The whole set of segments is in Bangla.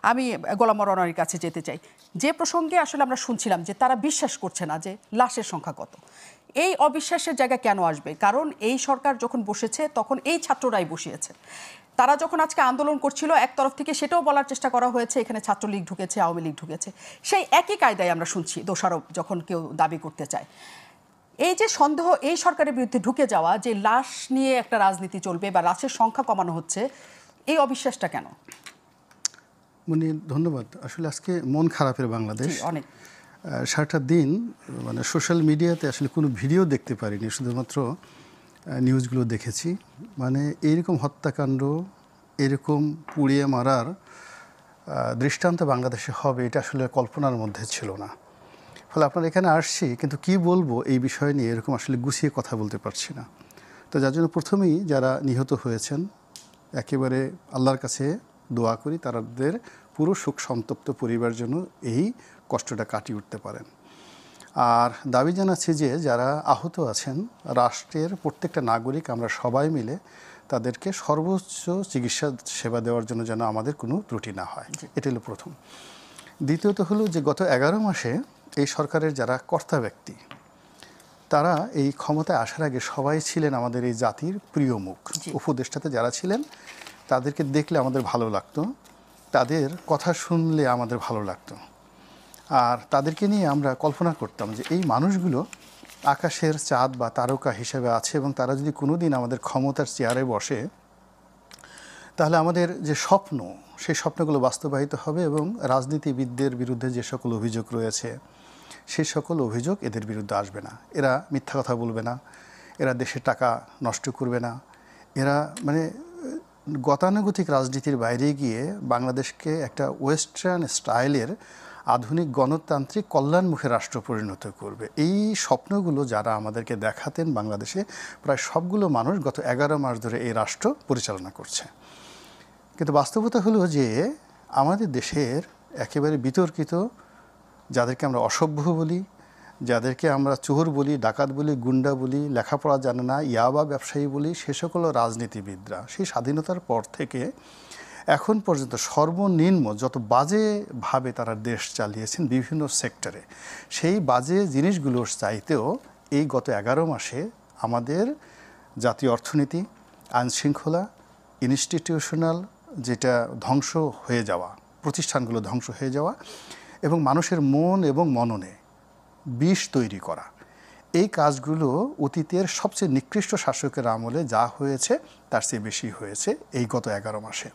আমি গোলাম রনার কাছে যেতে চাই। যে প্রসঙ্গে আসলে আমরা শুনছিলাম যে তারা বিশ্বাস করছে না যে লাশের সংখ্যা কত, এই অবিশ্বাসের জায়গা কেন আসবে? কারণ এই সরকার যখন বসেছে তখন এই ছাত্ররাই বসিয়েছে। তারা যখন আজকে আন্দোলন করছিল এক তরফ থেকে সেটাও বলার চেষ্টা করা হয়েছে এখানে ছাত্রলীগ ঢুকেছে, আওয়ামী লীগ ঢুকেছে, সেই একই কায়দায় আমরা শুনছি দোষারোপ যখন কেউ দাবি করতে চায়। এই যে সন্দেহ এই সরকারের বিরুদ্ধে ঢুকে যাওয়া, যে লাশ নিয়ে একটা রাজনীতি চলবে বা লাশের সংখ্যা কমানো হচ্ছে, এই অবিশ্বাসটা কেন? মানে ধন্যবাদ। আসলে আজকে মন খারাপের বাংলাদেশ। অনেক সারাটা দিন মানে সোশ্যাল মিডিয়াতে আসলে কোনো ভিডিও দেখতে পারিনি, শুধুমাত্র নিউজগুলো দেখেছি। মানে এইরকম হত্যাকাণ্ড, এরকম পুড়িয়ে মারার দৃষ্টান্ত বাংলাদেশে হবে এটা আসলে কল্পনার মধ্যে ছিল না। ফলে আপনার এখানে আসছি, কিন্তু কি বলবো এই বিষয় নিয়ে এরকম আসলে গুছিয়ে কথা বলতে পারছি না। তো যার জন্য প্রথমেই যারা নিহত হয়েছেন একেবারে আল্লাহর কাছে দোয়া করি তাদের পুরো শোক সন্তপ্ত পরিবার জন্য এই কষ্টটা কাটিয়ে উঠতে পারেন। আর দাবি জানাচ্ছি যে যারা আহত আছেন, রাষ্ট্রের প্রত্যেকটা নাগরিক আমরা সবাই মিলে তাদেরকে সর্বোচ্চ চিকিৎসা সেবা দেওয়ার জন্য যেন আমাদের কোনো ত্রুটি না হয়, এটা হলো প্রথম। দ্বিতীয়ত হলো যে গত 11 মাসে এই সরকারের যারা কর্তা ব্যক্তি, তারা এই ক্ষমতায় আসার আগে সবাই ছিলেন আমাদের এই জাতির প্রিয় মুখ। উপদেষ্টাতে যারা ছিলেন তাদেরকে দেখলে আমাদের ভালো লাগতো, তাদের কথা শুনলে আমাদের ভালো লাগতো। আর তাদেরকে নিয়ে আমরা কল্পনা করতাম যে এই মানুষগুলো আকাশের চাঁদ বা তারকা হিসেবে আছে, এবং তারা যদি কোনো দিন আমাদের ক্ষমতার চেয়ারে বসে তাহলে আমাদের যে স্বপ্ন, সেই স্বপ্নগুলো বাস্তবায়িত হবে এবং রাজনীতিবিদদের বিরুদ্ধে যে সকল অভিযোগ রয়েছে সেই সকল অভিযোগ এদের বিরুদ্ধে আসবে না। এরা মিথ্যা কথা বলবে না, এরা দেশের টাকা নষ্ট করবে না, এরা মানে গতানুগতিক রাজনীতির বাইরে গিয়ে বাংলাদেশকে একটা ওয়েস্টার্ন স্টাইলের আধুনিক গণতান্ত্রিক কল্যাণমুখী রাষ্ট্র পরিণত করবে। এই স্বপ্নগুলো যারা আমাদেরকে দেখাতেন বাংলাদেশে প্রায় সবগুলো মানুষ গত 11 মাস ধরে এই রাষ্ট্র পরিচালনা করছে। কিন্তু বাস্তবতা হলো যে আমাদের দেশের একেবারে বিতর্কিত, যাদেরকে আমরা অসভ্য বলি, যাদেরকে আমরা চোর বলি, ডাকাত বলি, গুন্ডা বলি, লেখাপড়া জানে না, ইয়াবা ব্যবসায়ী বলি, সে সকল রাজনীতিবিদরা সেই স্বাধীনতার পর থেকে এখন পর্যন্ত সর্বনিম্ন যত বাজেভাবে তারা দেশ চালিয়েছেন বিভিন্ন সেক্টরে, সেই বাজে জিনিসগুলোর চাইতেও এই গত 11 মাসে আমাদের জাতীয় অর্থনীতি, আইনশৃঙ্খলা, ইনস্টিটিউশনাল যেটা ধ্বংস হয়ে যাওয়া, প্রতিষ্ঠানগুলো ধ্বংস হয়ে যাওয়া এবং মানুষের মন এবং মননে বিষ তৈরি করা, এই কাজগুলো অতীতের সবচেয়ে নিকৃষ্ট শাসকের আমলে যা হয়েছে তার চেয়ে বেশি হয়েছে এই গত 11 মাসে।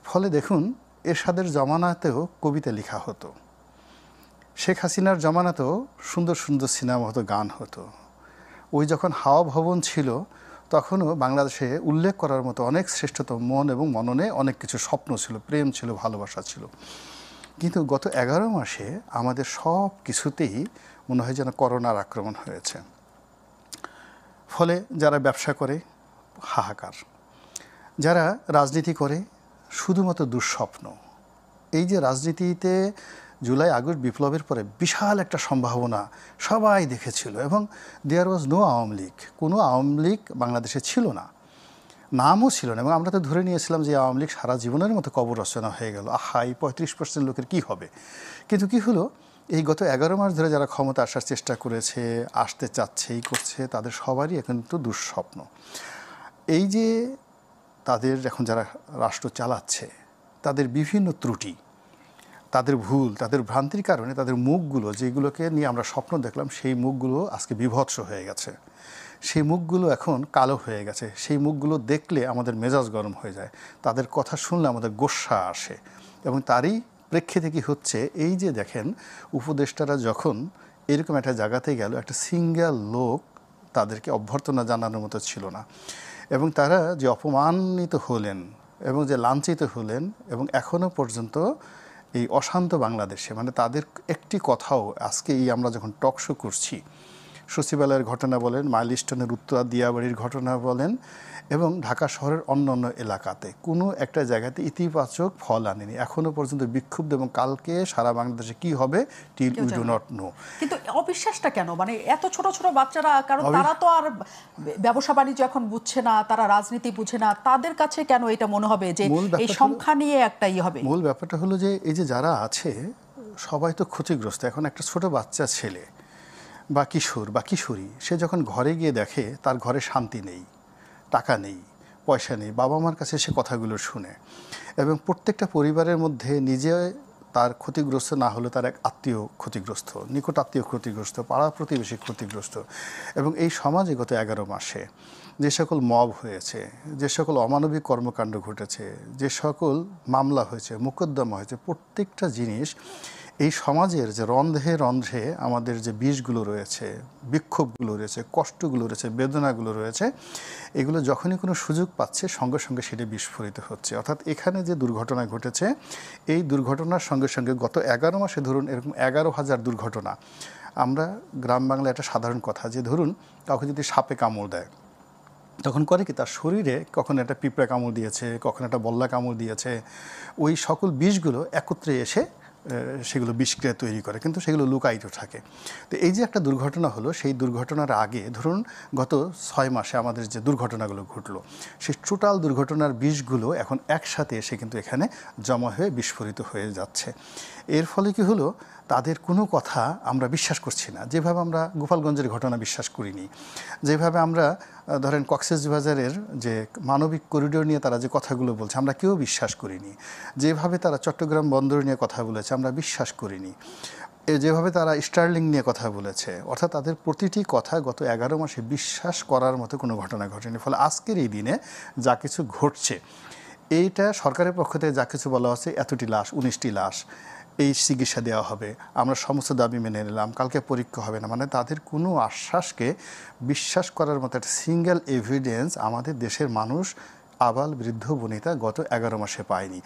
ফলে দেখুন, এরশাদের জমানাতেও কবিতা লেখা হতো, শেখ হাসিনার জমানাতেও সুন্দর সুন্দর সিনেমা হতো, গান হতো। ওই যখন হাওয়া ভবন ছিল তখনও বাংলাদেশে উল্লেখ করার মতো অনেক শ্রেষ্ঠতম মন এবং মননে অনেক কিছু স্বপ্ন ছিল, প্রেম ছিল, ভালোবাসা ছিল। কিন্তু গত 11 মাসে আমাদের সব কিছুতেই মনে হয় যেন করোনার আক্রমণ হয়েছে। ফলে যারা ব্যবসা করে হাহাকার, যারা রাজনীতি করে শুধুমাত্র দুঃস্বপ্ন। এই যে রাজনীতিতে জুলাই আগস্ট বিপ্লবের পরে বিশাল একটা সম্ভাবনা সবাই দেখেছিল, এবং দেয়ার ওয়াজ নো আওয়ামী লীগ, কোনো আওয়ামী লীগ বাংলাদেশে ছিল না, নামও ছিল না। এবং আমরা তো ধরে নিয়েছিলাম যে আওয়ামী লীগ সারা জীবনের মতো কবর রচনা হয়ে গেল, আহা এই 35% লোকের কি হবে। কিন্তু কি হলো, এই গত 11 মাস ধরে যারা ক্ষমতা আসার চেষ্টা করেছে, আসতে চাচ্ছে, এই করছে, তাদের সবারই এখন তো দুঃস্বপ্ন। এই যে তাদের এখন যারা রাষ্ট্র চালাচ্ছে তাদের বিভিন্ন ত্রুটি, তাদের ভুল, তাদের ভ্রান্তির কারণে তাদের মুখগুলো, যেগুলোকে নিয়ে আমরা স্বপ্ন দেখলাম, সেই মুখগুলো আজকে বিভৎস হয়ে গেছে, সেই মুখগুলো এখন কালো হয়ে গেছে। সেই মুখগুলো দেখলে আমাদের মেজাজ গরম হয়ে যায়, তাদের কথা শুনলে আমাদের গোস্বা আসে। এবং তারই প্রেক্ষিতে কি হচ্ছে, এই যে দেখেন উপদেষ্টারা যখন এরকম একটা জায়গাতে গেল, একটা সিঙ্গেল লোক তাদেরকে অভ্যর্থনা জানানোর মতো ছিল না, এবং তারা যে অপমানিত হলেন এবং যে লাঞ্ছিত হলেন, এবং এখনও পর্যন্ত এই অশান্ত বাংলাদেশে মানে তাদের একটি কথাও আজকে এই আমরা যখন টক শো করছি সচিবালয়ের ঘটনা বলেন, মাইলস্টোনের উত্তরা দিয়াবাড়ির ঘটনা বলেন, এবং ঢাকা শহরের অন্যান্য এলাকাতে কোনো একটা জায়গাতে ইতিবাচক ফল আনেনি এখনো পর্যন্ত। বিক্ষুব্ধ, এবং কালকে সারা বাংলাদেশে কি হবে till we do not know. কিন্তু অবিশ্বাসটা কেন? মানে এত ছোট ছোট বাচ্চারা, কারণ তারা তো আর ব্যবসা বাণিজ্য এখন বুঝছে না, তারা রাজনীতি বুঝে না, তাদের কাছে কেন এটা মনে হবে যে এই সংখ্যা নিয়ে একটা হবে? মূল ব্যাপারটা হলো যে এই যে যারা আছে সবাই তো ক্ষতিগ্রস্ত। এখন একটা ছোট বাচ্চা ছেলে বা কিশোর বা কিশোরী, সে যখন ঘরে গিয়ে দেখে তার ঘরে শান্তি নেই, টাকা নেই, পয়সা নেই, বাবা মার কাছে সে কথাগুলো শুনে, এবং প্রত্যেকটা পরিবারের মধ্যে নিজে তার ক্ষতিগ্রস্ত না হলে তার এক আত্মীয় ক্ষতিগ্রস্ত, নিকট আত্মীয় ক্ষতিগ্রস্ত, পাড়া প্রতিবেশী ক্ষতিগ্রস্ত। এবং এই সমাজে গত 11 মাসে যে সকল মব হয়েছে, যে সকল অমানবিক কর্মকাণ্ড ঘটেছে, যে সকল মামলা হয়েছে, মোকদ্দমা হয়েছে, প্রত্যেকটা জিনিস এই সমাজের যে রন্ধ্রে রন্ধ্রে আমাদের যে বিষগুলো রয়েছে, বিক্ষোভগুলো রয়েছে, কষ্টগুলো রয়েছে, বেদনাগুলো রয়েছে, এগুলো যখনই কোনো সুযোগ পাচ্ছে সঙ্গে সঙ্গে সেটা বিস্ফোরিত হচ্ছে। অর্থাৎ এখানে যে দুর্ঘটনা ঘটেছে, এই দুর্ঘটনার সঙ্গে সঙ্গে গত 11 মাসে ধরুন এরকম 11,000 দুর্ঘটনা। আমরা গ্রাম বাংলায় একটা সাধারণ কথা যে ধরুন কাউকে যদি সাপে কামড় দেয়, তখন করে কি তার শরীরে কখন একটা পিঁপড়া কামড় দিয়েছে, কখন একটা বল্লা কামড় দিয়েছে, ওই সকল বিষগুলো একত্রে এসে সেগুলো বিষক্রিয়া তৈরি করে, কিন্তু সেগুলো লুকায়িত থাকে। তো এই যে একটা দুর্ঘটনা হলো, সেই দুর্ঘটনার আগে ধরুন গত 6 মাসে আমাদের যে দুর্ঘটনাগুলো ঘটলো, সেই টোটাল দুর্ঘটনার বিষগুলো এখন একসাথে এসে কিন্তু এখানে জমা হয়ে বিস্ফোরিত হয়ে যাচ্ছে। এর ফলে কি হলো, তাদের কোনো কথা আমরা বিশ্বাস করছি না। যেভাবে আমরা গোপালগঞ্জের ঘটনা বিশ্বাস করিনি, যেভাবে আমরা ধরেন কক্সবাজারের যে মানবিক করিডোর নিয়ে তারা যে কথাগুলো বলছে আমরা কেউ বিশ্বাস করিনি, যেভাবে তারা চট্টগ্রাম বন্দর নিয়ে কথা বলেছে আমরা বিশ্বাস করিনি, যেভাবে তারা স্টার্লিং নিয়ে কথা বলেছে, অর্থাৎ তাদের প্রতিটি কথা গত 11 মাসে বিশ্বাস করার মতো কোনো ঘটনা ঘটেনি। ফলে আজকের এই দিনে যা কিছু ঘটছে, এইটা সরকারের পক্ষ থেকে যা কিছু বলা হচ্ছে, এতটি লাশ, 19টি লাশ, এই চিকিৎসা দেওয়া হবে, আমরা সমস্ত দাবি মেনে নিলাম, কালকে পরীক্ষা হবে না, মানে তাদের কোনো আশ্বাসকে বিশ্বাস করার মতো একটা সিঙ্গেল এভিডেন্স আমাদের দেশের মানুষ, আবাল বৃদ্ধ বনিতা গত 11 মাসে পায়নি।